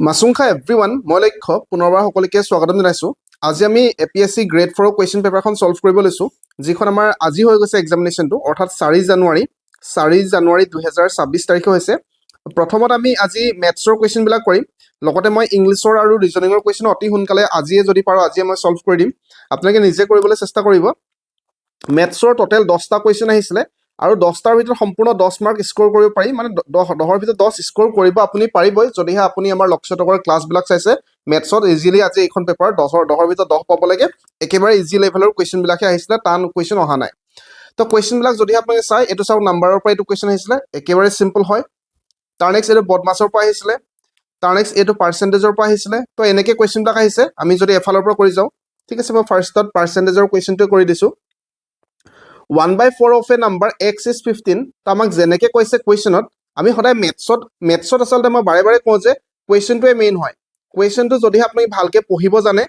মাছুংখা everyone মই লক্ষ্য পুনৰবাৰ সকলোকে স্বাগতম জনাইছোঁ। আজি আমি APSC গ্ৰেড 4 কুৱেশ্যন পেপাৰখন সলভ কৰিব লৈছোঁ, যিখন আমাৰ আজি হৈ গৈছে এক্সামিনেশ্যনটো, অৰ্থাৎ 4 জানুৱাৰী 2026 তাৰিখে হৈছে। প্ৰথমত আমি আজি মেথছৰ কুৱেশ্যনবিলাক কৰিম, লগতে মই ইংলিছৰ আৰু ৰিজনিঙৰ কুৱেশ্যন অতি সোনকালে আজিয়ে যদি পাৰোঁ আজিয়ে মই সলভ কৰি দিম। আপোনালোকে নিজে কৰিবলৈ চেষ্টা কৰিব। মেথছৰ টোটেল 10টা কুৱেশ্যন আহিছিলে আৰু 10টাৰ ভিতৰত সম্পূৰ্ণ 10 মাৰ্ক স্ক'ৰ কৰিব পাৰি, মানে 10ৰ ভিতৰত 10 স্ক'ৰ কৰিব আপুনি পাৰিবই যদিহে আপুনি আমাৰ লক্ষ্যতকৰ ক্লাছবিলাক চাইছে। মেথছত ইজিলি আজি এইখন পেপাৰ 10ৰ ভিতৰত 10 পাব লাগে, একেবাৰে ইজি লেভেলৰ কুৱেশ্যনবিলাকহে আহিছিলে, টান কুৱেশ্যন অহা নাই। তো কুৱেশ্যনবিলাক যদি আপোনালোকে চাই, এইটো চাওক নাম্বাৰৰ পৰা এইটো কুৱেশ্যন আহিছিলে, একেবাৰে চিম্পল হয়। তাৰ নেক্সট এইটো বদমাছৰ পৰা আহিছিলে, তাৰ নেক্সট এইটো পাৰ্চেণ্টেজৰ পৰা আহিছিলে। তো এনেকৈ কুৱেশ্যনবিলাক আহিছে, আমি যদি এফালৰ পৰা কৰি যাওঁ, ঠিক আছে। মই ফাৰ্ষ্টত পাৰ্চেণ্টেজৰ কুৱেশ্যনটোৱে কৰি দিছোঁ। 1/4 of a number x is 15, তো আমাক যেনেকৈ কৈছে কুৱেশ্যনত, আমি সদায় মেথছত আচলতে মই বাৰে বাৰে কওঁ যে কুৱেশ্যনটোৱে মেইন হয়। কুৱেশ্যনটো যদিহে আপুনি ভালকৈ পঢ়িব জানে,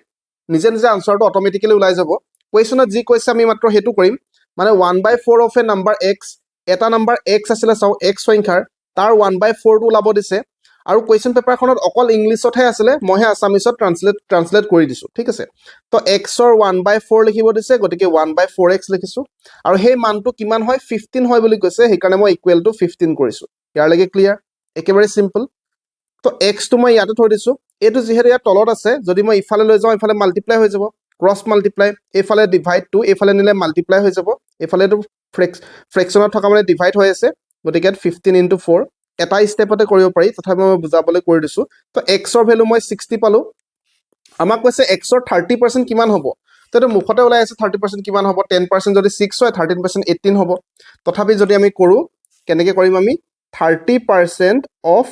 নিজে নিজে আনচাৰটো অট'মেটিকেলি ওলাই যাব। কুৱেশ্যনত যি কৈছে আমি মাত্ৰ সেইটো কৰিম, মানে 1/4 of a number x, এটা নাম্বাৰ x আছিলে চাওক, x সংখ্যাৰ, তাৰ 1/4টো ওলাব দিছে। আৰু কুৱেশ্যন পেপাৰখনত অকল ইংলিছতহে আছিলে, মইহে আছামিছত ট্ৰান্সলেট কৰি দিছোঁ, ঠিক আছে। তো এক্সৰ 1/4 লিখিব দিছে, গতিকে 1/4x লিখিছোঁ। আৰু সেই মানটো কিমান হয়, 15 হয় বুলি কৈছে, সেইকাৰণে মই ইকুৱেল টু 15 কৰিছোঁ। ইয়াৰলৈকে ক্লিয়াৰ, একেবাৰে চিম্পল। তো এক্সটো মই ইয়াতে থৈ দিছোঁ। এইটো যিহেতু ইয়াত তলত আছে, যদি মই ইফালে লৈ যাওঁ ইফালে মাল্টিপ্লাই হৈ যাব, ক্ৰছ মাল্টিপ্লাই, এইফালে ডিভাইড 2, এইফালে নিলে মাল্টিপ্লাই হৈ যাব, এইফালেতো ফ্ৰেকশ্যনত থকা মানে ডিভাইড হৈ আছে, গতিকে 15 × 4 এটা ষ্টেপতে কৰিব পাৰি, তথাপি মই বুজাবলৈ কৰি দিছোঁ। তো এক্সৰ ভেলু মই 60 পালোঁ। আমাক কৈছে এক্সৰ 30% কিমান হ'ব, তো এইটো মুখতে ওলাই আছে 30% কিমান হ'ব, 10% যদি 6 হয়, 13% 18 হ'ব। তথাপি যদি আমি কৰোঁ, কেনেকৈ কৰিম আমি, 30% অফ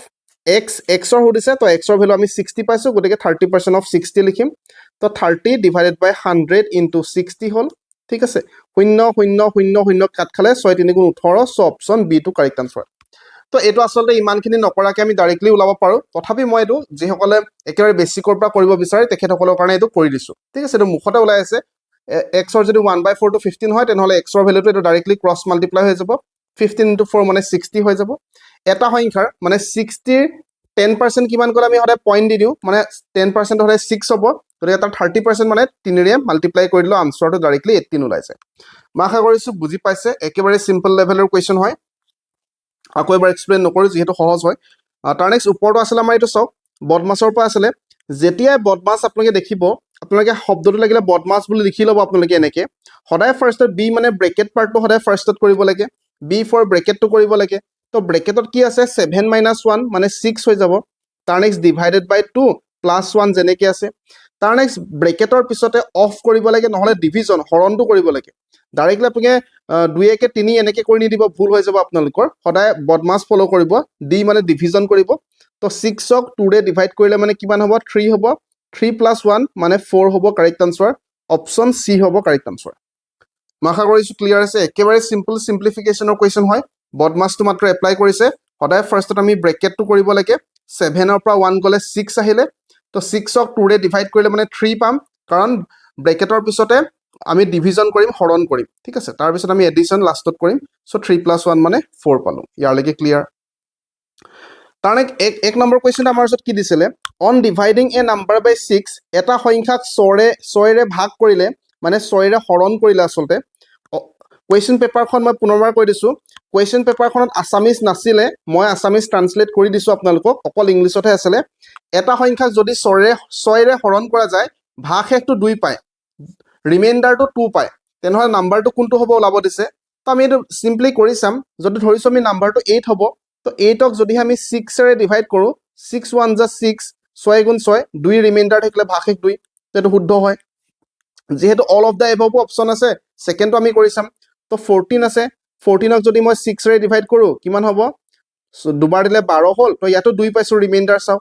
এক্সৰ সুধিছে, তো এক্সৰ ভেলু আমি 60 পাইছোঁ, গতিকে 30% অফ 60 লিখিম। তো 30 / 100 × 60 হ'ল, ঠিক আছে। 0 0 0 0 কাট খালে 6 × 3 = 18, চ' অপশ্যন বি টো কাৰেক্ট আনচাৰ। তো এইটো আচলতে ইমানখিনি নকৰাকৈ আমি ডাইৰেক্টলি ওলাব পাৰোঁ, তথাপি মই এইটো যিসকলে একেবাৰে বেছিকৰ পৰা কৰিব বিচাৰে তেখেতসকলৰ কাৰণে এইটো কৰি দিছোঁ, ঠিক আছে। এইটো মুখতে ওলাই আছে, এক্সৰ যদি 1/4 টো 15 হয়, তেনেহ'লে এক্সৰ ভেলুটো এইটো ডাইৰেক্টলি ক্ৰছ মাল্টিপ্লাই হৈ যাব, 15 × 4 মানে 60 হৈ যাব। এটা সংখ্যাৰ মানে 60ৰ 10% কিমান ক'লে আমি সদায় পইণ্ট দি দিওঁ, মানে 10% হ'লে 6 হ'ব, গতিকে তাৰ 30% মানে 3ৰে মাল্টিপ্লাই কৰি দিলোঁ, আনচাৰটো ডাইৰেক্টলি 18 ওলাইছে। মই আশা কৰিছোঁ বুজি পাইছে, একেবাৰে চিম্পল লেভেলৰ কুৱেশ্যন হয়। আকৌ এবাৰ এক্সপ্লেইন নকৰোঁ, যিহেতু সহজ হয়। তাৰ নেক্সট ওপৰটো আছিলে আমাৰ এইটো চাওক, বদমাছৰ পৰা আছিলে। যেতিয়াই বদমাছ আপোনালোকে দেখিব, আপোনালোকে শব্দটো লাগিলে বদমাছ বুলি লিখি ল'ব আপোনালোকে এনেকৈ। সদায় ফাৰ্ষ্টত বি মানে ব্ৰেকেট পাৰ্টটো সদায় ফাৰ্ষ্টত কৰিব লাগে, বি ফৰ ব্ৰেকেটটো কৰিব লাগে। তো ব্ৰেকেটত কি আছে, 7 - 1 মানে 6 হৈ যাব। তাৰ নেক্সট ডিভাইডেড বাই 2 + 1 যেনেকৈ আছে। তাৰ নেক্সট ব্ৰেকেটৰ পিছতে অফ কৰিব লাগে, নহ'লে ডিভিজন হৰণটো কৰিব লাগে। ডাইৰেক্টলি আপোনালোকে 2 × 3 এনেকৈ কৰি নিদিব, ভুল হৈ যাব আপোনালোকৰ। সদায় বদমাছ ফ'ল' কৰিব, ডি মানে ডিভিজন কৰিব। তো 6ক 2ৰে ডিভাইড কৰিলে মানে কিমান হ'ব, 3 হ'ব। 3 + 1 মানে 4 হ'ব কাৰেক্ট আনচাৰ, অপশ্যন চি হ'ব কাৰেক্ট আনচাৰ। মই আশা কৰিছোঁ ক্লিয়াৰ আছে, একেবাৰে চিম্পল চিম্প্লিফিকেশ্যনৰ কুৱেশ্যন হয়। বদমাছটো মাত্ৰ এপ্লাই কৰিছে, সদায় ফাৰ্ষ্টত আমি ব্ৰেকেটটো কৰিব লাগে, 7ৰ পৰা 1 গ'লে 6 আহিলে। তো 6ক 2ৰে ডিভাইড কৰিলে মানে 3 পাম, কাৰণ ব্ৰেকেটৰ পিছতে আমি ডিভিজন কৰিম, হৰণ কৰিম, ঠিক আছে। তাৰপিছত আমি এডিশ্যন লাষ্টত কৰিম, চ' 3 + 1 মানে 4 পালোঁ। ইয়াৰলৈকে ক্লিয়াৰ। তাৰ এক নম্বৰ কুৱেশ্যনটো আমাৰ ওচৰত কি দিছিলে, অন ডিভাইডিং এ নাম্বাৰ বাই 6, এটা সংখ্যাক 6ৰে ভাগ কৰিলে, মানে 6ৰে হৰণ কৰিলে আচলতে। কুৱেশ্যন পেপাৰখন মই পুনৰবাৰ কৈ দিছোঁ, কুৱেশ্যন পেপাৰখনত আছামিজ নাছিলে, মই আছামিজ ট্ৰান্সলেট কৰি দিছোঁ আপোনালোকক, অকল ইংলিছতহে আছিলে। এটা সংখ্যাক যদি 6ৰে হৰণ কৰা যায়, ভাগশেষটো 2 পায়, ৰিমাইণ্ডাৰটো 2 পায়, তেনেহ'লে নাম্বাৰটো কোনটো হ'ব ওলাব দিছে। তো আমি এইটো চিম্পলি কৰি চাম। যদি ধৰিছোঁ আমি নাম্বাৰটো 8 হ'ব, তো 8ক যদি আমি 6ৰে ডিভাইড কৰোঁ, 6 × 1 = 6, 6 × 6 2, ৰিমাইণ্ডাৰ থাকিলে ভাগশেষ 2, সেইটো শুদ্ধ হয়। যিহেতু অল অফ দ্য এভবো অপশ্যন আছে, ছেকেণ্ডটো আমি কৰি চাম। তো 14 আছে, 14ক যদি মই 6ৰে ডিভাইড কৰোঁ, কিমান হ'ব, দুবাৰ দিলে 12 হ'ল। তো ইয়াতো 2 পাইছোঁ, ৰিমাইণ্ডাৰ চাওঁ।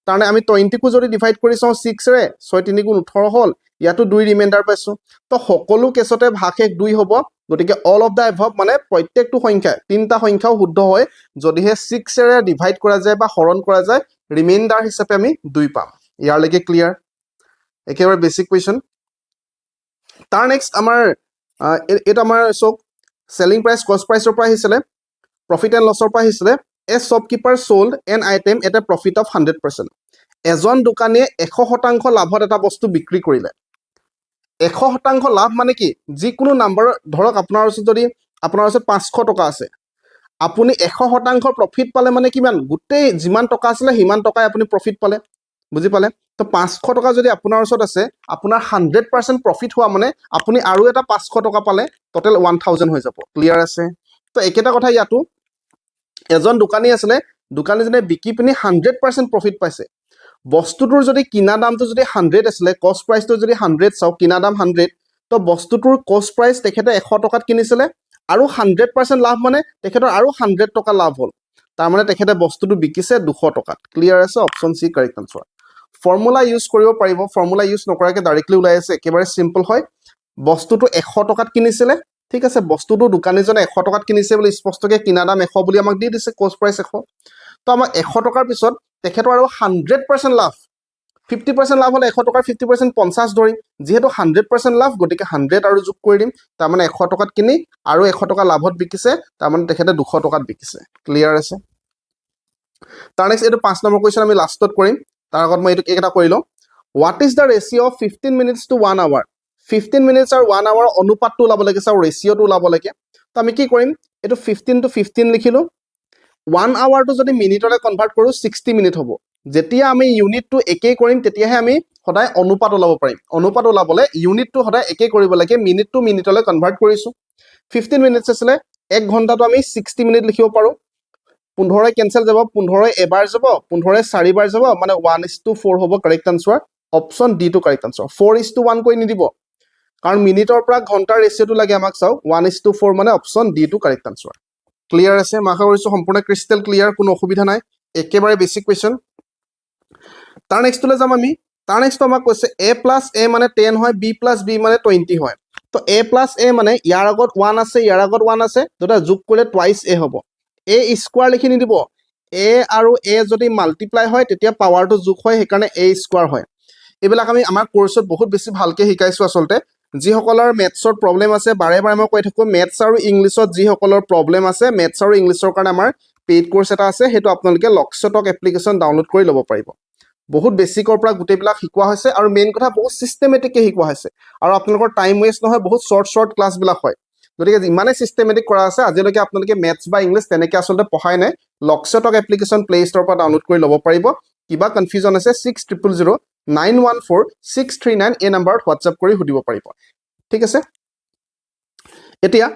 তাৰমানে আমি 20কো যদি ডিভাইড কৰি চাওঁ 6ৰে, 6 × 3 = 18 হ'ল, ইয়াতো 2 ৰিমাইণ্ডাৰ পাইছোঁ। তো সকলো কেছতে ভাগশেষ 2 হ'ব, গতিকে অল অফ দ্য এভব মানে প্ৰত্যেকটো সংখ্যা, 3টা সংখ্যাও শুদ্ধ হয় যদিহে 6ৰে ডিভাইড কৰা যায় বা হৰণ কৰা যায়, ৰিমাইণ্ডাৰ হিচাপে আমি 2 পাম। ইয়াৰলৈকে ক্লিয়াৰ, একেবাৰে বেছিক কুৱেশ্যন। তাৰ নেক্সট আমাৰ এইটো আমাৰ চাওক, চেলিং প্ৰাইচ কষ্ট প্ৰাইচৰ পৰা আহিছিলে, প্ৰফিট এণ্ড লছৰ পৰা আহিছিলে। A shopkeeper sold an item at a profit of 100%, এজন দোকানীয়ে 100% লাভত এটা বস্তু বিক্ৰী কৰিলে 100% লাভ মানে কি যিকোনো নাম্বাৰ ধৰক আপোনাৰ ওচৰত 500 টকা আছে আপুনি 100% প্ৰফিট পালে মানে কিমান গোটেই যিমান টকা আছিলে সিমান টকাই আপুনি প্ৰফিট পালে বুজি পালে তো 500 টকা যদি আপোনাৰ ওচৰত আছে আপোনাৰ 100% প্ৰফিট হোৱা মানে আপুনি আৰু এটা 500 টকা পালে টোটেল 1000 হৈ যাব ক্লিয়াৰ আছে তো একেটা কথা ইয়াতো এজন দোকানী আছিলে দোকানীজনে বিকি পিনি 100% প্ৰফিট পাইছে বস্তুটোৰ যদি কিনা দামটো যদি 100 আছিলে কষ্ট প্ৰাইসটো যদি 100 চাও কিনা দাম 100 তো বস্তুটোৰ কষ্ট প্ৰাইস তেখেতে 100 টকাত কিনিছিলে আৰু 100% লাভ মানে তেখেতৰ আৰু 100 টকা লাভ হ'ল তাৰ মানে তেখেতে বস্তুটো বিকিছে 200 টকাত ক্লিয়াৰ আছে option C correct answer formula use কৰিব পাৰিব ফৰ্মুলা ইউজ নকৰাকে ডাইৰেক্টলি ওলাই আছে একেবাৰে সিম্পল হয় বস্তুটো 100 টকাত কিনিছিলে ঠিক আছে বস্তুটো দোকানীজনে 100 টকাত কিনিছে বুলি স্পষ্টকৈ কিনা দাম 100 বুলি আমাক দি দিছে কষ্ট প্ৰাইস 100 তো আমাক 100 টকাৰ পিছত তেখেতৰ আৰু 100% লাভ 50% লাভ হলে 100 টকাৰ 50% 50 ধৰিম যেহেতু 100% লাভ গতিকে 100 আৰু যোগ কৰি দিম তাৰ মানে 100 টকাত কিনি আৰু 100 টকা লাভত বিকিছে তাৰ মানে তেখেতে 200 টকাত বিকিছে ক্লিয়াৰ আছে তাৰ নেক্সট এটো 5 নম্বৰ কোৱেশ্চন আমি লাষ্টত কৰিম তাৰ আগত মই এটো এটা কৰি লওঁ what is the ratio of 15 minutes to 1 hour 15 minutes আৰু 1 hour অনুপাতটো ওলাব লাগে চাও ৰেশিওটো ওলাব লাগে তো আমি কি কৰিম এটো 15 to 15 লিখিলো 1 hour to যদি মিনিটলৈ কনভাৰ্ট কৰো 60 মিনিট হ'ব যেতিয়া আমি ইউনিটটো একেই কৰিম তেতিয়াহে আমি সদায় অনুপাত ওলাব পাৰিম অনুপাত ওলাবলে ইউনিটটো সদায় একেই কৰিব লাগে মিনিট টু মিনিটলৈ কনভাৰ্ট কৰিছো 15 মিনিটছ আছিলে 1 ঘণ্টাটো আমি 60 মিনিট লিখিব পাৰো 15 কেনসেল যাব 15 এবাৰ যাব 15 চাৰিবাৰ যাব মানে 1:4 হ'ব correct answer option D to correct answer 4:1 কৈ নিদিব কাৰণ মিনিটৰ পৰা ঘণ্টাৰ ৰেশিওটো লাগে আমাক চাও 1:4 মানে option D to correct answer clear আছে মই আশা কৰিছো সম্পূৰ্ণ ক্ৰিস্টেল ক্লিয়াৰ কোনো অসুবিধা নাই একেবাৰে বেসিক কোৱেশ্চন তাৰ নেক্সটলৈ যাম আমি তাৰ নেক্সট আমাক কৈছে a + a মানে 10 হয় b + b মানে 20 হয় তো a + a মানে ইয়াৰ আগত 1 আছে ইয়াৰ আগত 1 আছে দুটা যোগ কৰিলে টুৱাইস a হ'ব a স্কয়াৰ লিখি নিদিব a আৰু a যদি মাল্টিপ্লাই হয় তেতিয়া পাৱাৰটো যোগ হয় সেইকাৰণে a স্কয়াৰ হয় এইবিলাক আমি আমাৰ কোৰ্সত বহুত বেছি ভালকে শিকাইছো আসলতে যিসকলৰ মেথছৰ প্ৰবলেম আছে বাৰে বাৰে মই কৈ থাকো মেথছ আৰু ইংলিছত যিসকলৰ প্ৰবলেম আছে মেথছ আৰু ইংলিছৰ কাৰণে আমাৰ পেইড কোৰ্স এটা আছে হেতু আপোনালোকে লক্ষ্যটক এপ্লিকেশন ডাউনলোড কৰি ল'ব পাৰিব বহুত বেসিকৰ পৰা গুটেবিলাক শিকোৱা হৈছে আৰু মেইন কথা বহুত সিস্টেমেটিকলি শিকোৱা হৈছে আৰু আপোনালোকৰ টাইম ওয়েষ্ট নহয় বহুত শৰ্ট ক্লাস বিলাক হয় গতিকে ইমানে সিস্টেমেটিক কৰা আছে আজিলৈকে আপোনালোকে মেথছ বা ইংলিছ তেনেকৈ আসলতে পঢ়াই নাই লক্ষ্যটক এপ্লিকেশন প্লে ষ্টৰৰ পৰা ডাউনলোড কৰি ল'ব পাৰিব কিবা কনফিউজন আছে 60000914 এই নম্বৰত হোৱাটসএপ কৰি সুধিব পাৰিব ঠিক আছে এতিয়া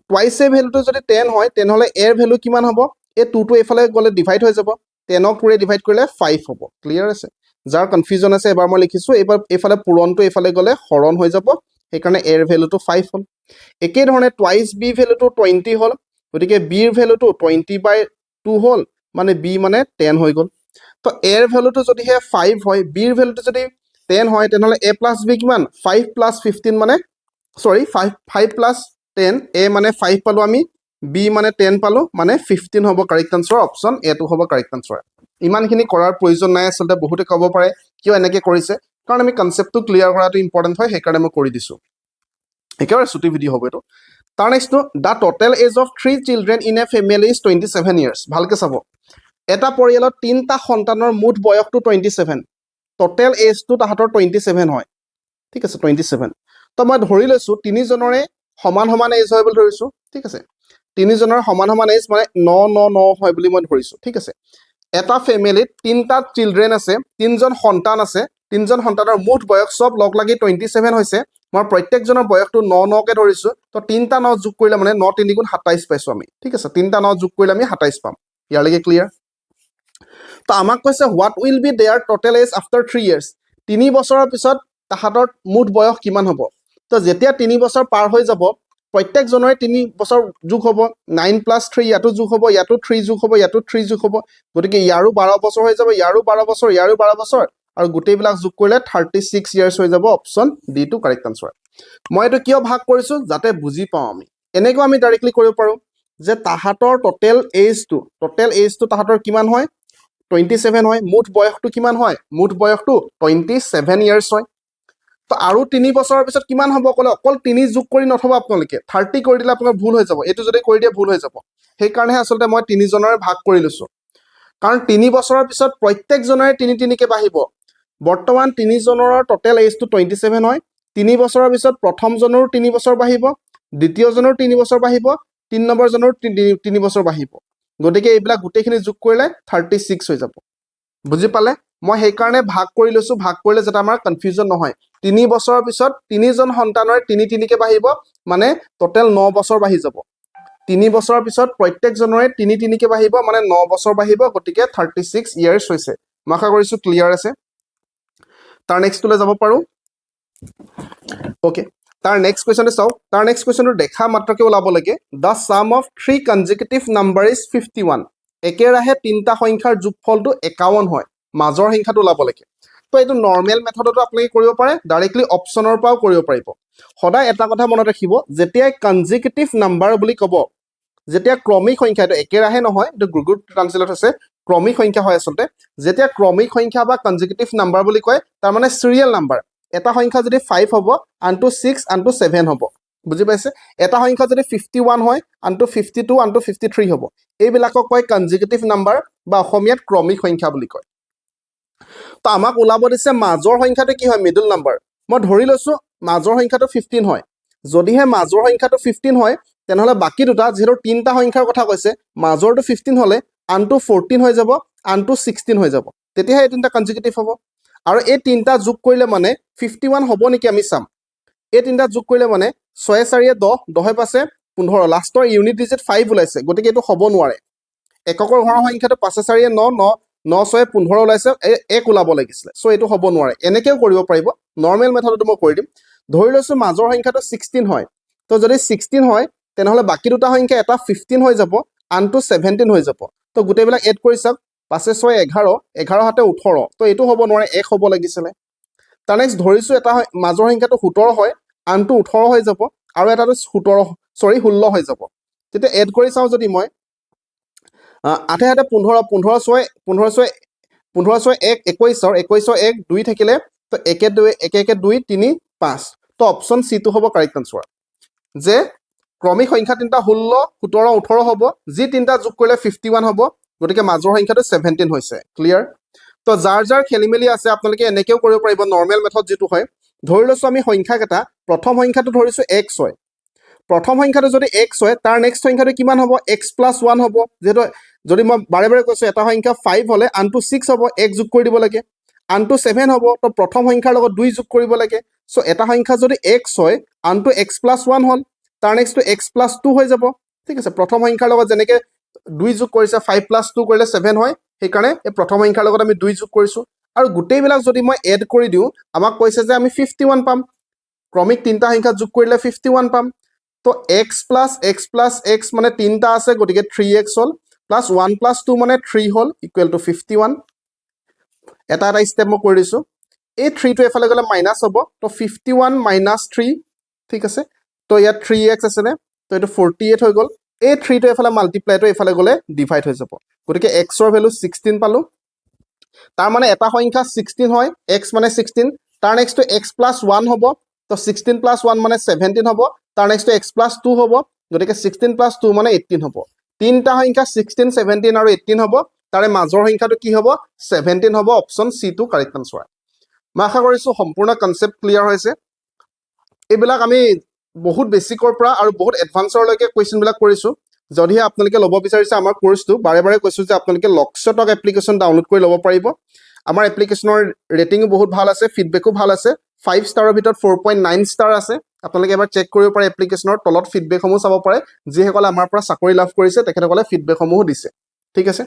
টুৱাইস এ ভ্যালুটো যদি 10 হয় তেনেহলে এৰ ভ্যালু কিমান হ'ব এই 2 টো এফালে গলে ডিভাইড হৈ যাব 10 ক 2 ৰে ডিভাইড কৰিলে 5 হ'ব ক্লিয়াৰ আছে যাৰ কনফিউজন আছে এবাৰ মই লিখিছো এবাৰ এফালে পূৰণটো এফালে গলে হৰণ হৈ যাব সেইকাৰণে এৰ ভ্যালুটো 5 হ'ল একে ধৰণে টুৱাইস বি ভ্যালুটো 20 হ'ল গতিকে বি ৰ ভ্যালুটো 20/2 হ'ল মানে বি মানে 10 হৈ গল তো এৰ ভ্যালুটো যদি হে 5 হয় বি ৰ ভ্যালুটো যদি 10 হয় তেনেহলে a + b কিমান 5 + 15 মানে সৰি 5 + 10 a মানে 5 পালো আমি b মানে 10 পালো মানে 15 হ'ব কাৰেক্ট আনসাৰ অপচন এ টো হ'ব কাৰেক্ট আনসাৰ ইমানখিনি কৰাৰ প্ৰয়োজন নাই আসলতে বহুতে ক'ব পাৰে কিয় এনেকৈ কৰিছে কাৰণ আমি কনসেপ্টটো ক্লিয়াৰ কৰাটো ইম্পৰ্টেন্ট হয় সেইকাৰণে মই কৰি দিছো একেবাৰে ছুটি ভিডিও হ'ব এটো তাৰ নেক্সটটো the total age of 3 children in a family is 27 years ভালকে চাব এটা পৰিয়ালত তিনটা সন্তানৰ মুঠ বয়সটো 27 টোটেল এজটো তাহাতৰ 27 হয় ঠিক আছে 27 তো মই ধৰি লৈছো তিনিজনৰে সমান সমান এজ হয় বুলি ধৰিছো ঠিক আছে তিনিজনৰ সমান সমান এজ মানে 9 হয় বুলি মই ধৰিছো ঠিক আছে এটা ফেমিলিত তিনটা চিলড্ৰেন আছে তিনজন সন্তান আছে তিনজন সন্তানৰ মুঠ বয়স সব লগ লাগি 27 হৈছে মই প্ৰত্যেকজনৰ বয়সটো 9 কে ধৰিছো তো তিনটা 9 যোগ কৰিলে মানে 9 3 গুণ 27 পাইছো আমি ঠিক আছে তিনটা 9 যোগ কৰিলে আমি 27 পাম ইয়ালৈকে ক্লিয়াৰ তো আমাক কৈছে what will be their total age after 3 years 3 বছৰৰ পিছত তাহাতৰ মুঠ বয়স কিমান হ'ব তো যেতিয়া 3 বছৰ পাৰ হৈ যাব প্ৰত্যেকজনৰে 3 বছৰ যোগ হ'ব 9 + 3 ইয়াতো যোগ হ'ব ইয়াতো 3 যোগ হ'ব ইয়াতো 3 যোগ হ'ব গতিকে ইয়াৰো 12 বছৰ হৈ যাব ইয়াৰো 12 বছৰ ইয়াৰো 12 বছৰ আৰু গোটেইবিলাক যোগ কৰিলে 36 ইয়াৰ্স হৈ যাব option D to correct answer মই এটো কিয় ভাগ কৰিছো যাতে বুজি পাও আমি এনেকৈ আমি ডাইৰেক্টলি কৰিব পাৰো যে তাহাতৰ টোটেল এজটো তাহাতৰ কিমান হয় 27 হয় মুঠ বয়সটো কিমান হয় মুঠ বয়সটো 27 ইয়াৰ্স হয় তো আৰু 3 বছৰৰ পিছত কিমান হ'ব কলে অকল 3 যোগ কৰি নথব আপোনালোকে 30 কৰি দিলে আপোনাৰ ভুল হৈ যাব এটো যদি কৰি দিয়ে ভুল হৈ যাব সেই কাৰণে আসলতে মই 3 জনৰে ভাগ কৰি লৈছো কাৰণ 3 বছৰৰ পিছত প্ৰত্যেকজনৰে 3 কে বাঢ়িব বৰ্তমান 3জনৰ টোটেল এজটো 27 হয় 3 বছৰৰ পিছত প্ৰথমজনৰ 3 বছৰ বাঢ়িব দ্বিতীয়জনৰ 3 বছৰ বাঢ়িব 3 নম্বৰজনৰ 3 বছৰ বাঢ়িব গতিকে এইবিলাক গোটেইখিনি যোগ কৰিলে 36 হৈ যাব বুজি পালে মই সেই কাৰণে ভাগ কৰি লৈছো ভাগ কৰিলে যাতে আমাৰ কনফিউজন নহয় 3 বছৰৰ পিছত 3জন সন্তানৰে 3কে বাঢ়িব মানে টোটেল 9 বছৰ বাঢ়ি যাব 3 বছৰৰ পিছত প্ৰত্যেকজনৰে 3কে বাঢ়িব মানে 9 বছৰ বাঢ়িব গতিকে 36 ইয়াৰ্ছ হৈছে মই আশা কৰিছো ক্লিয়াৰ আছে তাৰ নেক্সটলৈ যাব পাৰো ওকে তাৰ নেক্সট কোৱেশ্চনটো চাও তাৰ নেক্সট কোৱেশ্চনটো দেখা মাত্ৰকে ওলাব লাগে the sum of 3 consecutive number is 51 একেৰাহে তিনটা সংখ্যাৰ যোগফলটো 51 হয় মাজৰ সংখ্যাটো ওলাব লাগে তো এইটো নৰ্মেল মেথডতো আপুনি কৰিব পাৰে ডাইৰেক্টলি অপচনৰ পৰাও কৰিব পাৰিব সদায় এটা কথা মনত ৰাখিব যেতিয়া কনজিকিউটিভ নাম্বাৰ বুলি ক'ব যেতিয়া ক্ৰমিক সংখ্যা এটা একেৰাহে নহয় এটা গুগল ট্ৰান্সলেট আছে ক্ৰমিক সংখ্যা হয় আসলতে যেতিয়া ক্ৰমিক সংখ্যা বা কনজিকিউটিভ নাম্বাৰ বুলি কয় তাৰ মানে সিৰিয়েল নাম্বাৰ এটা সংখ্যা যদি 5 হ'ব আনটো 6 আনটো 7 হ'ব বুজি পাইছে এটা সংখ্যা যদি 51 হয় আনটো 52 আনটো 53 হ'ব এইবিলাকক কয় কনজিকিউটিভ নাম্বাৰ বা অসমীয়াত ক্ৰমিক সংখ্যা বুলি কয় তো আমাক ওলাব দিছে মাজৰ সংখ্যাটো কি হয় মিডল নাম্বাৰ মই ধৰি লৈছো মাজৰ সংখ্যাটো 15 হয় যদিহে মাজৰ সংখ্যাটো 15 হয় তেনেহলে বাকি দুটা যেহেতু তিনটা সংখ্যাৰ কথা কৈছে মাজৰটো 15 হলে আনটো 14 হৈ যাব আনটো 16 হৈ যাব তেতিয়াহে এই তিনটা কনজিকিউটিভ হ'ব আৰু এই তিনটা যোগ কৰিলে মানে 51 হ'ব নেকি আমি চাম এই তিনটা যোগ কৰিলে মানে 6 4 10 10 পাছে 15 লাষ্টৰ ইউনিট ডিজিট 5 ওলাইছে গতিকে এইটো হ'ব নোৱাৰে এককৰ ঘৰৰ সংখ্যাটো 5 4 9 9 9 6 15 ওলাইছে এক ওলাব লাগিছিলে সো এইটো হ'ব নোৱাৰে এনেকেও কৰিব পাৰিব নৰ্মেল মেথডটো মই কৰি দিম ধৰি লৈছো মাজৰ সংখ্যাটো 16 হয় তো যদি 16 হয় তেনেহলে বাকি দুটা সংখ্যা এটা 15 হৈ যাব আনটো 17 হৈ যাব তো গোটেইবিলাক এড কৰি চাওক 5 6 11 11 হাতে 18 তো এইটো হ'ব নোৱাৰে এক হ'ব লাগিছিলে তাৰ নেক্সট ধৰিছো এটা মাজৰ সংখ্যাটো 17 হয় আনটো 18 হৈ যাব আৰু এটাটো 16 হৈ যাব তেতিয়া এড কৰি চাও যদি মই 8 হাতে 15 15 6 15 6 15 6 1 21 21 1 2 থাকিলে তো 1 2 1 1 2 3 5 তো অপচন সি টো হ'ব কাৰেক্ট আনসাৰ যে ক্ৰমিক সংখ্যা তিনটা 16 17 18 হ'ব যি তিনটা যোগ কৰিলে 51 হ'ব গতিকে মাজৰ সংখ্যাটো 17 হৈছে ক্লিয়াৰ তো যাৰ যাৰ খেলিমেলি আছে আপোনালোকে এনেকেও কৰিব পাৰিব নৰ্মেল মেথড যেটো হয় ধৰি লৈছো আমি সংখ্যা কেটা প্ৰথম সংখ্যাটো ধৰিছো x হয় প্ৰথম সংখ্যাটো যদি x হয় তাৰ নেক্সট সংখ্যাটো কিমান হ'ব x + 1 হ'ব যেটো যদি মই বাৰে বাৰে কৈছো এটা সংখ্যা 5 হলে আনটো 6 হ'ব এক যোগ কৰি দিব লাগে আনটো 7 হ'ব তো প্ৰথম সংখ্যাৰ লগত 2 যোগ কৰিব লাগে সো এটা সংখ্যা যদি x হয় আনটো x + 1 হল তাৰ নেক্সটটো x + 2 হৈ যাব ঠিক আছে প্ৰথম সংখ্যাৰ লগত যেনেকে 2 যোগ কৰিছে 5 + 2 কৰিলে 7 হয় সেই কাৰণে এই প্ৰথম সংখ্যাৰ লগত আমি 2 যোগ কৰিছো আৰু গোটেইবিলাক যদি মই এড কৰি দিও আমাক কৈছে যে আমি 51 পাম ক্ৰমিক তিনটা সংখ্যা যোগ কৰিলে 51 পাম তো x + x মানে তিনটা আছে গতিকে 3x হল প্লাস 1 + 2 মানে 3 হল ইকুৱেল টু 51 এটা এটা স্টেপ মই কৰি দিছো এই 3 টো এফালে গলে মাইনাস হ'ব তো 51 - 3 ঠিক আছে তো ইয়াত 3x আছে নে তো এটো 48 হৈ গল এই 3 টো এফালে মাল্টিপ্লাই টো এফালে গলে ডিভাইড হৈ যাব গতিকে x ৰ ভ্যালু 16 পালো তাৰ মানে এটা সংখ্যা 16 হয় x মানে 16 তাৰ নেক্সট টো x + 1 হ'ব তো 16 + 1 মানে 17 হ'ব তাৰ নেক্সট টো x + 2 হ'ব গতিকে 16 + 2 মানে 18 হ'ব তিনটা সংখ্যা 16 17 আৰু 18 হ'ব তাৰে মাজৰ সংখ্যাটো কি হ'ব 17 হ'ব অপচন সি টো কাৰেক্ট আনসাৰ মই আশা কৰিছো সম্পূৰ্ণ কনসেপ্ট ক্লিয়াৰ হৈছে এইবিলাক আমি বহুত বেসিকৰ পৰা আৰু বহুত এডভান্সৰ লৈকে কোৱেশ্চন বিলাক কৰিছো যদিহে আপোনালোকে ল'ব বিচাৰিছে আমাৰ কোৰ্সটো বাৰে বাৰে কৈছো যে আপোনালোকে লক্ষ্যটক এপ্লিকেশন ডাউনলোড কৰি ল'ব পাৰিব আমাৰ এপ্লিকেশনৰ ৰেটিংও বহুত ভাল আছে ফিডবেকও ভাল আছে 5 ষ্টাৰৰ ভিতৰত 4.9 ষ্টাৰ আছে আপোনালোকে এবাৰ চেক কৰিব পাৰে এপ্লিকেশনৰ তলত ফিডবেকসমূহ চাব পাৰে যিসকলে আমাৰ পৰা চাকৰি লাভ কৰিছে তেখেতসকলে ফিডবেকসমূহ দিছে ঠিক আছে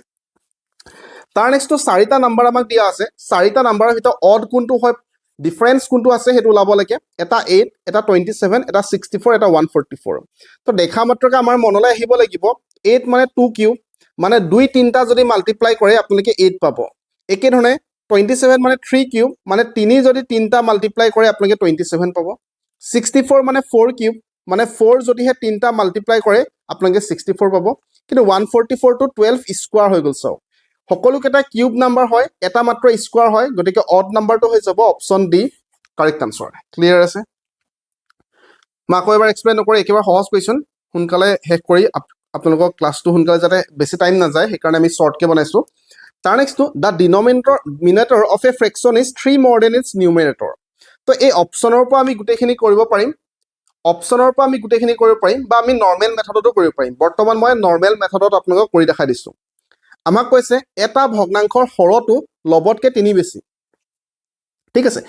তাৰ নেক্সটটো 4টা নাম্বাৰ আমাক দিয়া আছে 4টা নাম্বাৰৰ ভিতৰত অড কোনটো হয় ডিফাৰেন্স কোনটো আছে হেতু ওলাব লাগে এটা 8 এটা 27 এটা 64 এটা 144 তো দেখা মাত্ৰকে আমাৰ মনলৈ আহিব লাগিব 8 মানে 2 কিউব মানে 2 3টা যদি মাল্টিপ্লাই কৰে আপোনালোকে 8 পাব একে ধৰণে 27 মানে 3 কিউব মানে 3 যদি 3টা মাল্টিপ্লাই কৰে আপোনালোকে 27 পাব 64 মানে 4 কিউব মানে 4 যদিহে 3টা মাল্টিপ্লাই কৰে আপোনালোকে 64 পাব কিন্তু 144 টো 12 স্কয়াৰ হৈ গল চাও সকলো কেটা কিউব নাম্বাৰ হয় এটা মাত্ৰ স্কয়াৰ হয় গতিকে অড নাম্বাৰটো হৈ যাব option D correct answer clear আছে মাকো এবাৰ এক্সপ্লেইন নকৰে একেবাৰে সহজ কোৱেশ্চন সোনকালে শেষ কৰি আপোনালোকৰ ক্লাছটো সোনকালে যাতে বেছি টাইম না যায় সেই কাৰণে আমি শৰ্টকে বনাইছো তাৰ নেক্সটটো the denominator of a fraction is 3 more than its numerator. তো এই অপশ্যনৰ পৰা আমি গোটেইখিনি কৰিব পাৰিম, বা আমি নৰ্মেল মেথডতো কৰিব পাৰিম। বৰ্তমান মই নৰ্মেল মেথডত আপোনালোকক কৰি দেখাই দিছোঁ। আমাক কৈছে এটা ভগ্নাংশৰ হৰটো লবতকৈ 3 বেছি। ঠিক আছে,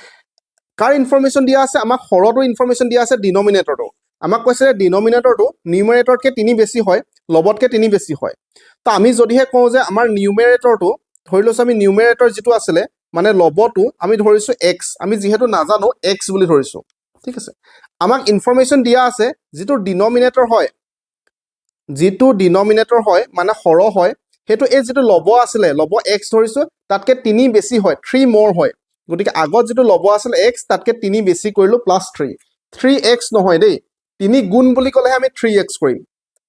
কাৰ ইনফৰমেশ্যন দিয়া আছে? আমাক হৰটো ইনফৰমেশ্যন দিয়া আছে, ডিনমিনেটৰটো। আমাক কৈছে ডিনমিনেটৰটো নিউমেৰেটৰতকৈ 3 বেছি হয়, লবতকৈ 3 বেছি হয়। তো আমি যদিহে কওঁ যে আমাৰ নিউমেৰেটৰটো, ধৰি লৈছোঁ আমি নিউমেৰেটৰ যিটো আছিলে মানে লবটো আমি ধৰিছোঁ এক্স, আমি যিহেতু নাজানো এক্স বুলি ধৰিছোঁ। ঠিক আছে, আমাক ইনফৰমেশ্যন দিয়া আছে যিটো ডিনমিনেটৰ হয় মানে হৰ হয়, সেইটো এই যিটো লব আছিলে, লব এক্স ধৰিছোঁ, তাতকৈ 3 বেছি হয়, 3 more হয়। গতিকে আগত যিটো লব আছিলে এক্স, তাতকৈ 3 বেছি কৰিলোঁ প্লাছ 3x নহয় দেই, 3 গুণ বুলি ক'লেহে আমি 3x কৰিম,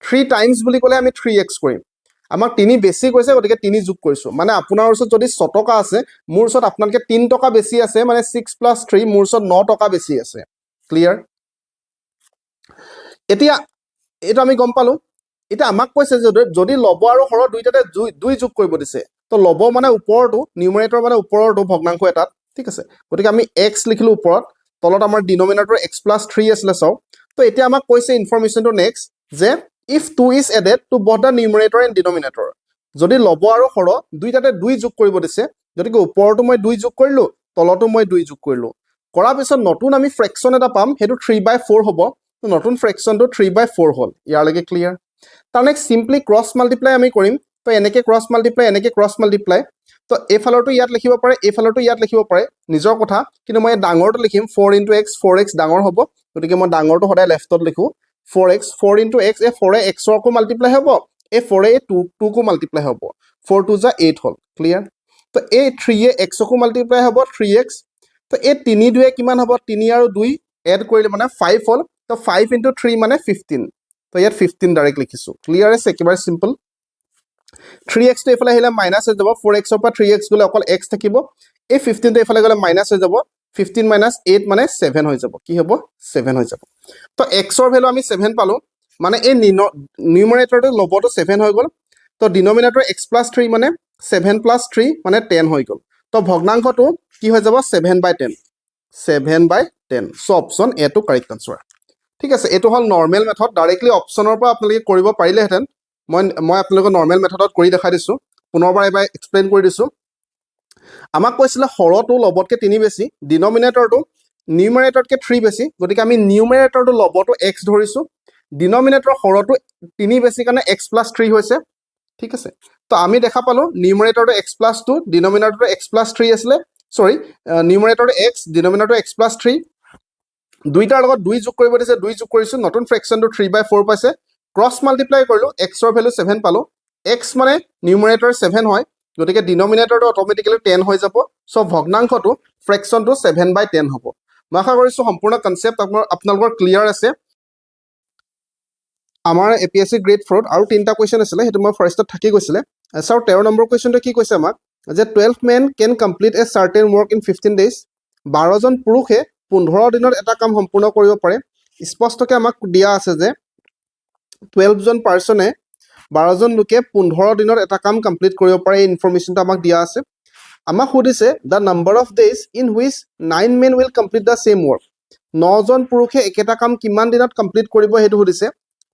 3 টাইমছ বুলি ক'লে আমি 3x কৰিম। আমাক 3 বেছি কৈছে, গতিকে 3 যোগ কৰিছোঁ। মানে আপোনাৰ ওচৰত যদি 6 টকা আছে, মোৰ ওচৰত আপোনাতকৈ 3 টকা বেছি আছে, মানে 6 + 3, মোৰ ওচৰত 9 টকা বেছি আছে। ক্লিয়াৰ? এতিয়া এইটো আমি গম পালোঁ। এতিয়া আমাক কৈছে যে যদি লব আৰু হৰ দুইটাতে 2 যোগ কৰিব দিছে, তো লব মানে ওপৰটো, নিউমেৰেটৰ মানে ওপৰটো ভগ্নাংশ এটাত। ঠিক আছে, গতিকে আমি এক্স লিখিলোঁ ওপৰত, তলত আমাৰ ডিনমিনেটৰ x + 3 আছিলে চাওক। তো এতিয়া আমাক কৈছে ইনফৰমেশ্যনটো নেক্সট যে if 2 is added to both the numerator and denominator, যদি লব আৰু হৰ দুইটাতে 2 যোগ কৰিব দিছে, গতিকে ওপৰতো মই 2 যোগ কৰিলোঁ, তলতো মই 2 যোগ কৰিলোঁ। কৰাৰ পিছত নতুন আমি ফ্ৰেকশ্যন এটা পাম, সেইটো 3/4 হ'ব। নতুন ফ্ৰেকশ্যনটো 3/4 হ'ল। ইয়ালৈকে ক্লিয়াৰ? তাৰ নেক্সট চিম্পলি ক্ৰছ মাল্টিপ্লাই আমি কৰিম। তো এনেকৈ ক্ৰছ মাল্টিপ্লাই, এনেকৈ ক্ৰছ মাল্টিপ্লাই। তো এইফালৰটো ইয়াত লিখিব পাৰে, এইফালৰটো ইয়াত লিখিব পাৰে, নিজৰ কথা। কিন্তু মই ডাঙৰটো লিখিম, 4 × x, 4x ডাঙৰ হ'ব, গতিকে মই ডাঙৰটো সদায় লেফ্টত লিখোঁ। 4x, 4 × x, এই 4এ xকো মাল্টিপ্লাই হ'ব, এই 4এ 2কো মাল্টিপ্লাই হ'ব, 4 × 2 = 8 হ'ল। ক্লিয়াৰ? তো এই 3এ xকো মাল্টিপ্লাই হ'ব, 3x। তো এই 3 2 কিমান হ'ব? 3 আৰু 2 এড কৰিলে মানে 5 হ'ল। তো 5 × 3 মানে 15। তো ইয়াত 15 ডাইৰেক্ট লিখিছোঁ। ক্লিয়াৰ আছে? একেবাৰে চিম্পল। 3xটো এইফালে আহিলে মাইনাছ হৈ যাব, 4xৰ পৰা 3x গ'লে অকল x থাকিব। এই 15টো এইফালে গ'লে মাইনাছ হৈ যাব, 15 - 8 মানে 7 হৈ যাব। কি হ'ব? 7 হৈ যাব। তো xৰ ভেলু আমি 7 পালোঁ, মানে এই নিউমাৰেটৰটো লবটো 7 হৈ গ'ল। তো ডিনমিনেটৰ x + 3 মানে 7 + 3 মানে 10 হৈ গ'ল। তো ভগ্নাংশটো কি হৈ যাব? 7/10, 7/10। চ' অপশ্যন এটো কাৰেক্ট আনচাৰ। ঠিক আছে, এইটো হ'ল নৰ্মেল মেথড। ডাইৰেক্টলি অপশ্যনৰ পৰা আপোনালোকে কৰিব পাৰিলেহেঁতেন, মই আপোনালোকক নৰ্মেল মেথডত কৰি দেখাই দিছোঁ। পুনৰবাৰ এবাৰ এক্সপ্লেইন কৰি দিছোঁ। আমাক কৈছিলে হৰটো লবতকৈ 3 বেছি, ডিনমিনেটৰটো নিউমাৰেটৰতকৈ 3 বেছি, গতিকে আমি নিউমাৰেটৰটো লবটো x ধৰিছোঁ, ডিনমিনেটৰ হৰটো 3 বেছি কাৰণে x + 3 হৈছে। ঠিক আছে, তো আমি দেখা পালোঁ নিউমাৰেটৰটো x + 2, ডিনমিনেটৰটো x + 3 আছিলে। নিউমাৰেটৰটো x, ডিনমিনেটৰটো x + 3, দুইটাৰ লগত 2 যোগ কৰিব দিছে, 2 যোগ কৰিছোঁ, নতুন ফ্ৰেকশ্যনটো 3/4 পাইছে। ক্ৰছ মাল্টিপ্লাই কৰিলোঁ, xৰ ভেলু 7 পালোঁ। x মানে নিউমাৰেটৰ 7 হয়, গতিকে ডিনমিনেটৰটো অট'মেটিকেলি 10 হৈ যাব। চ' ভগ্নাংশটো ফ্ৰেকশ্যনটো 7/10 হ'ব। মই আশা কৰিছোঁ সম্পূৰ্ণ কনচেপ্ট আপোনালোকৰ ক্লিয়াৰ আছে। আমাৰ APSC গ্ৰেড 4ত আৰু 3টা কুৱেশ্যন আছিলে, সেইটো মই ফাৰ্ষ্টত থাকি গৈছিলে। চাওক 13 নম্বৰ কুৱেশ্যনটো কি কৈছে আমাক, যে 12 men can complete a certain work in 15 days। 12জন পুৰুষে 15 দিনত এটা কাম সম্পূৰ্ণ কৰিব পাৰে। স্পষ্টকৈ আমাক দিয়া আছে যে 12জন পাৰ্চনে, 12জন লোকে 15 দিনত এটা কাম কমপ্লিট কৰিব পাৰে। এই ইনফৰমেশ্যনটো আমাক দিয়া আছে। আমাক সুধিছে the number of days in which 9 men will complete the same work। 9জন পুৰুষে একেটা কাম কিমান দিনত কমপ্লিট কৰিব সেইটো সুধিছে।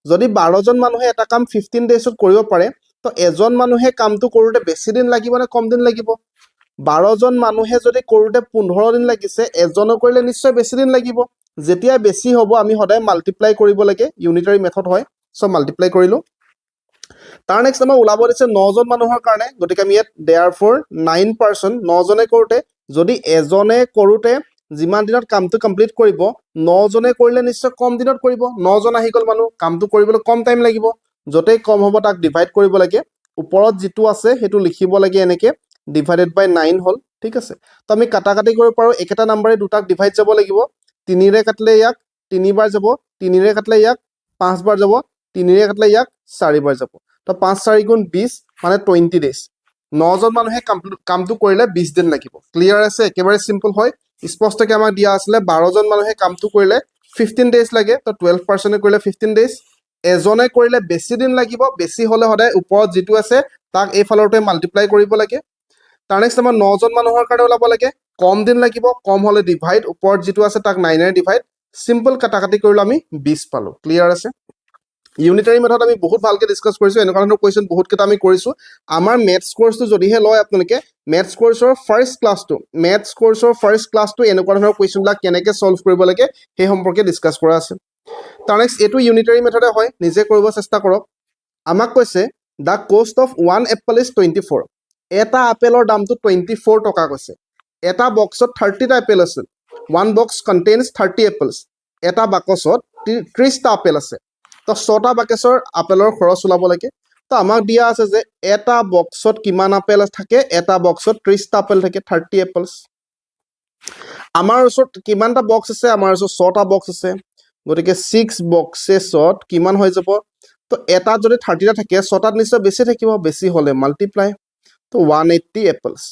যদি 12জন মানুহে এটা কাম 15 ডেইজত কৰিব পাৰে, তো এজন মানুহে কামটো কৰোঁতে বেছি দিন লাগিব নে কম দিন লাগিব? 12জন মানুহে যদি কৰোঁতে 15 দিন লাগিছে, এজনে কৰিলে নিশ্চয় বেছি দিন লাগিব। যেতিয়া বেছি হ'ব আমি সদায় মাল্টিপ্লাই কৰিব লাগে, ইউনিটাৰী মেথড হয়। চ' মাল্টিপ্লাই কৰিলোঁ। তাৰ নেক্সট আমাৰ ওলাব দিছে 9জন মানুহৰ কাৰণে, গতিকে আমি ইয়াত therefore 9 person, 9জনে কৰোঁতে, যদি এজনে কৰোঁতে যিমান দিনত কামটো কমপ্লিট কৰিব, 9জনে কৰিলে নিশ্চয় কম দিনত কৰিব। 9জন আহি গ'ল মানুহ, কামটো কৰিবলৈ কম টাইম লাগিব। য'তেই কম হ'ব তাক ডিভাইড কৰিব লাগে। ওপৰত যিটো আছে সেইটো লিখিব লাগে এনেকৈ, /9 হ'ল। ঠিক আছে, তো আমি কাটাকাটি কৰিব পাৰোঁ। একেটা নাম্বাৰে দুটাক ডিভাইড যাব লাগিব। 3ৰে কাটিলে ইয়াক 3বাৰ যাব, 3ৰে কাটিলে ইয়াক 5বাৰ যাব, 3ৰে কাটিলে ইয়াক 4বাৰ যাব। তো 5 × 4 = 20 মানে 20 ডেইজ। 9জন মানুহে কামটো কৰিলে 20 দিন লাগিব। ক্লিয়াৰ আছে? একেবাৰে চিম্পল হয়। স্পষ্টকৈ আমাক দিয়া আছিলে 12জন মানুহে কামটো কৰিলে 15 ডেইজ লাগে, তো 12 পাৰ্চনে কৰিলে 15 ডেইজ। এজনে কৰিলে বেছি দিন লাগিব, বেছি হ'লে সদায় ওপৰত যিটো আছে তাক এইফালৰটোৱে মাল্টিপ্লাই কৰিব লাগে। তাৰ নেক্সট আমাৰ 9জন মানুহৰ কাৰণে ওলাব লাগে কম দিন লাগিব কম হলে ডিভাইড ওপৰত যিটো আছে তাক 9 ডিভাইড সিম্পল কাটাকাটি কৰিলে আমি 20 পালো ক্লিয়াৰ আছে ইউনিটাৰী মেথড আমি বহুত ভালকে ডিসকাস কৰিছো এনেকুৱা ধৰণৰ কোৱেশ্চন বহুত কেইটা আমি কৰিছো আমাৰ মেথছ কোৰ্সটো যদিহে লয় আপোনালোকে মেথছ কোৰ্সৰ ফাৰ্স্ট ক্লাছটো এনেকুৱা ধৰণৰ কোৱেশ্চনবিলাক কেনেকৈ সলভ কৰিব লাগে সেই সম্পৰ্কে ডিসকাস কৰা আছে তাৰ নেক্সট এটো ইউনিটাৰী মেথডে হয় নিজে কৰিব চেষ্টা কৰক আমাক কৈছে দা কষ্ট অফ 1 এপল ইজ 24 এটা আপেলৰ দামটো 24 টকা কৈছে এটা বক্সত 30টা আপেল আছে ওৱান বক্স কন্টেইনছ 30 এপলছ এটা বাকচত 30টা আপেল আছে তো 6টা বাকচৰ আপেলৰ খৰচ ওলাব লাগে তো আমাক দিয়া আছে যে এটা বক্সত কিমান আপেল থাকে এটা বক্সত 30টা আপেল থাকে 30 এপলছ আমাৰ ওচৰত কিমানটা বক্স আছে আমাৰ ওচৰত 6টা বক্স আছে গতিকে 6 বক্সেছত কিমান হৈ যাব তো এটা যদি 30টা থাকে 6টাত নিশ্চয় বেছি থাকিব বেছি হলে মাল্টিপ্লাই তো 180 এপলছ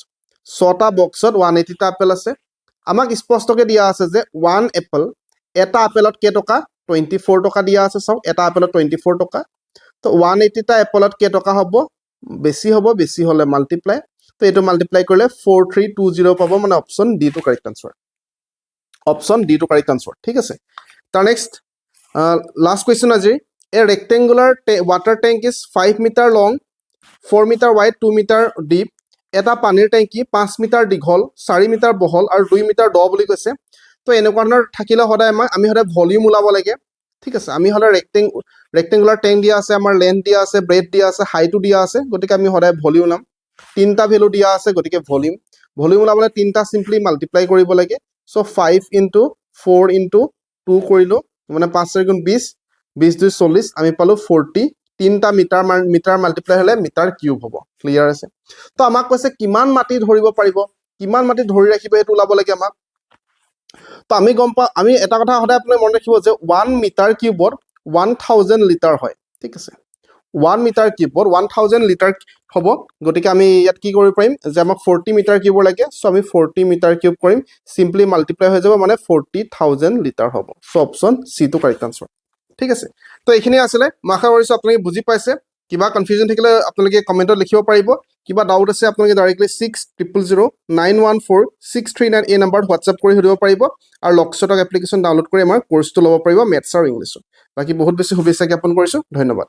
6টা বক্সত 180টা আপেল আছে আমাক স্পষ্টকৈ দিয়া আছে যে 1 এপল এটা আপেলত কেই টকা 24 টকা দিয়া আছে চাওক এটা আপেলত 24 টকা তো 180টা এপলত কেই টকা হ'ব বেছি হলে মাল্টিপ্লাই তো এটো মাল্টিপ্লাই কৰিলে 4320 পাব মানে option D to correct answer ঠিক আছে তাৰ নেক্সট লাষ্ট কোৱেশ্চন আজি a rectangular water tank is 5 metre long 4 metre wide 2 metre deep এটা পানীৰ টেংকি 5 মিটাৰ দীঘল 4 মিটাৰ বহল আৰু 2 মিটাৰ দ বুলি কৈছে তো এনেকুৱা ধৰণৰ থাকিলে সদায় আমি সদায় ভলিউম ওলাব লাগে ঠিক আছে আমি সদায় ৰেক্টেংগুলাৰ টেংক দিয়া আছে আমাৰ লেন্থ দিয়া আছে ব্ৰেড দিয়া আছে হাইটো দিয়া আছে গতিকে আমি সদায় ভলিউম নাম তিনটা ভ্যালু দিয়া আছে গতিকে ভলিউম ওলাবলৈ তিনটা সিম্পলি মাল্টিপ্লাই কৰিব লাগে সো 5 * 4 * 2 কৰিলো মানে 5 4 গুণ 20 20 2 40 আমি পালো 40 তিনটা মিটাৰ মাল্টিপ্লাই হলে মিটাৰ কিউব হ'ব ক্লিয়াৰ আছে তো আমাক কৈছে কিমান মাটি ধৰিব পাৰিব কিমান মাটি ধৰি ৰাখিব এটো ওলাব লাগে আমাক তো আমি গম পা আমি এটা কথা সদায় আপুনি মন ৰাখিব যে 1 মিটাৰ কিউবত 1000 লিটাৰ হয় ঠিক আছে 1 মিটাৰ কিউবত 1000 লিটাৰ হ'ব গতিকে আমি ইয়াত কি কৰিব পাৰিম যে আমাক 40 মিটাৰ কিউবৰ লাগে সো আমি 40 মিটাৰ কিউব কৰিম সিম্পলি মাল্টিপ্লাই হৈ যাব মানে 40000 লিটাৰ হ'ব so option C to correct answer ঠিক আছে তো এইখিনি আছিল আশা কৰিছো আপোনালোকে বুজি পাইছে কিবা কনফিউজন থাকিলে আপোনালোকে কমেন্টত লিখিব পাৰিব কিবা ডাউট আছে আপোনালোকে ডাইৰেক্টলি 60000914 639 এই নম্বৰত হোৱাটসএপ কৰি সুধিব পাৰিব আৰু লক্ষ্যটক এপ্লিকেশ্যন ডাউনলোড কৰি আমাৰ কোৰ্সটো ল'ব পাৰিব মেথছ আৰু ইংলিছত বাকি বহুত বেছি শুভেচ্ছা জ্ঞাপন কৰিছো ধন্যবাদ